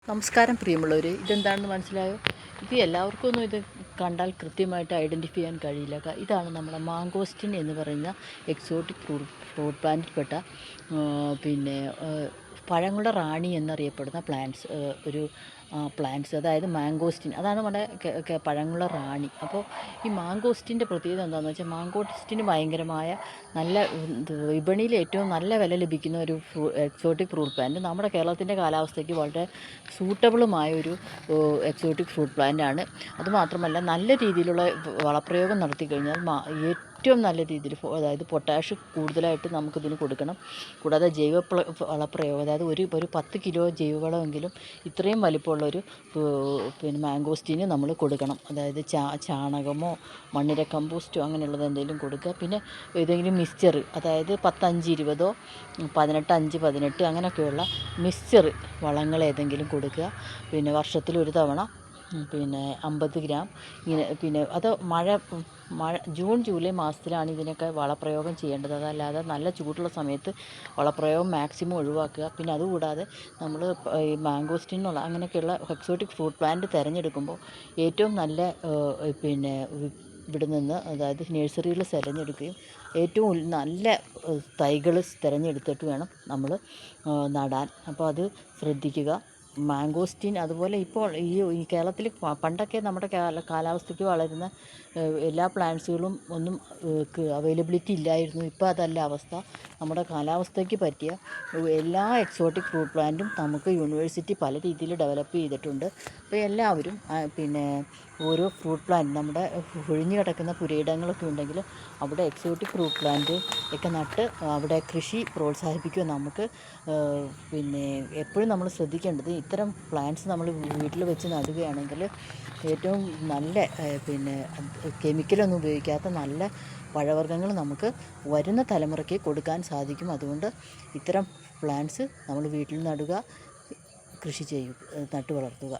നമസ്കാരം പ്രിയമുള്ളവർ, ഇതെന്താണെന്ന് മനസ്സിലായോ? ഇത് എല്ലാവർക്കും ഒന്നും ഇത് കണ്ടാൽ കൃത്യമായിട്ട് ഐഡൻറ്റിഫൈ ചെയ്യാൻ കഴിയില്ല. ഇതാണ് നമ്മുടെ മാങ്കോസ്റ്റിൻ എന്ന് പറയുന്ന എക്സോട്ടിക് ഫ്രൂട്ട് പ്ലാന്റിൽപ്പെട്ട പിന്നെ പഴങ്ങളുടെ റാണി എന്നറിയപ്പെടുന്ന ഒരു പ്ലാന്റ്സ്, അതായത് മാങ്കോസ്റ്റിൻ. അതാണ് നമ്മുടെ പഴങ്ങളുടെ റാണി. അപ്പോൾ ഈ മാങ്കോസ്റ്റിൻ്റെ പ്രത്യേകത എന്താണെന്ന് വെച്ചാൽ, മാങ്കോസ്റ്റിന് ഭയങ്കരമായ നല്ല വിപണിയിൽ ഏറ്റവും നല്ല വില ലഭിക്കുന്ന ഒരു എക്സോട്ടിക് ഫ്രൂട്ട് പ്ലാന്റ്. നമ്മുടെ കേരളത്തിൻ്റെ കാലാവസ്ഥയ്ക്ക് വളരെ സൂട്ടബിളുമായ ഒരു എക്സോട്ടിക് ഫ്രൂട്ട് പ്ലാന്റാണ്. അതുമാത്രമല്ല, നല്ല രീതിയിലുള്ള വളപ്രയോഗം നടത്തി കഴിഞ്ഞാൽ ഏറ്റവും നല്ല രീതിയിൽ, അതായത് പൊട്ടാഷ് കൂടുതലായിട്ട് നമുക്കിതിന് കൊടുക്കണം. കൂടാതെ വളപ്രയോഗം, അതായത് ഒരു 10 കിലോ ജൈവവളമെങ്കിലും ഇത്രയും വലിപ്പമുള്ളൊരു മാങ്കോസ്റ്റീന് നമ്മൾ കൊടുക്കണം. അതായത് ചാണകമോ മണ്ണിര കമ്പോസ്റ്റോ അങ്ങനെയുള്ളത് എന്തെങ്കിലും കൊടുക്കുക. പിന്നെ ഏതെങ്കിലും മിക്സ്ചർ, അതായത് 10-5-20 18-5-18 അങ്ങനെയൊക്കെയുള്ള മിക്സ്ചർ വളങ്ങൾ ഏതെങ്കിലും കൊടുക്കുക. പിന്നെ വർഷത്തിലൊരു തവണ 50 ഗ്രാം ഇങ്ങനെ. പിന്നെ അത് ജൂൺ ജൂലൈ മാസത്തിലാണ് ഇതിനൊക്കെ വളപ്രയോഗം ചെയ്യേണ്ടത്. അതല്ലാതെ നല്ല ചൂടുള്ള സമയത്ത് വളപ്രയോഗം മാക്സിമം ഒഴിവാക്കുക. പിന്നെ അതുകൂടാതെ നമ്മൾ ഈ മാങ്കോസ്റ്റിനുള്ള അങ്ങനെയൊക്കെയുള്ള എക്സോട്ടിക് ഫ്രൂട്ട് പ്ലാന്റ് തിരഞ്ഞെടുക്കുമ്പോൾ ഏറ്റവും നല്ല ഇവിടെ നിന്ന്, അതായത് നഴ്സറികൾ തിരഞ്ഞെടുക്കുകയും ഏറ്റവും നല്ല തൈകൾ തിരഞ്ഞെടുത്തിട്ട് വേണം നമ്മൾ നടാൻ. അപ്പോൾ അത് ശ്രദ്ധിക്കുക. മാങ്കോസ്റ്റിൻ അതുപോലെ ഇപ്പോൾ ഈ കേരളത്തിൽ പണ്ടൊക്കെ നമ്മുടെ കാലാവസ്ഥയ്ക്ക് വളരുന്ന എല്ലാ പ്ലാന്റ്സുകളും ഒന്നും അവൈലബിലിറ്റി ഇല്ലായിരുന്നു. ഇപ്പോൾ അതല്ല അവസ്ഥ. നമ്മുടെ കാലാവസ്ഥയ്ക്ക് പറ്റിയ എല്ലാ എക്സോട്ടിക് ഫ്രൂട്ട് പ്ലാന്റും നമുക്ക് യൂണിവേഴ്സിറ്റി പല രീതിയിൽ ഡെവലപ്പ് ചെയ്തിട്ടുണ്ട്. അപ്പോൾ എല്ലാവരും ഓരോ ഫ്രൂട്ട് പ്ലാന്റ്, നമ്മുടെ ഒഴിഞ്ഞു കിടക്കുന്ന പുരയിടങ്ങളൊക്കെ ഉണ്ടെങ്കിൽ അവിടെ എക്സോട്ടിക് ഫ്രൂട്ട് പ്ലാന്റ് ഒക്കെ നട്ട് അവിടെ കൃഷി പ്രോത്സാഹിപ്പിക്കുക. നമുക്ക് എപ്പോഴും നമ്മൾ ശ്രദ്ധിക്കേണ്ടത്, ഇത്തരം പ്ലാന്റ്സ് നമ്മൾ വീട്ടിൽ വെച്ച് നടുകയാണെങ്കിൽ ഏറ്റവും നല്ല കെമിക്കലൊന്നും ഉപയോഗിക്കാത്ത നല്ല പഴവർഗ്ഗങ്ങൾ നമുക്ക് വരുന്ന തലമുറയ്ക്ക് കൊടുക്കാൻ സാധിക്കും. അതുകൊണ്ട് ഇത്തരം പ്ലാന്റ്സ് നമ്മൾ വീട്ടിൽ നടുക, കൃഷി ചെയ്യുക, നട്ടു വളർത്തുക.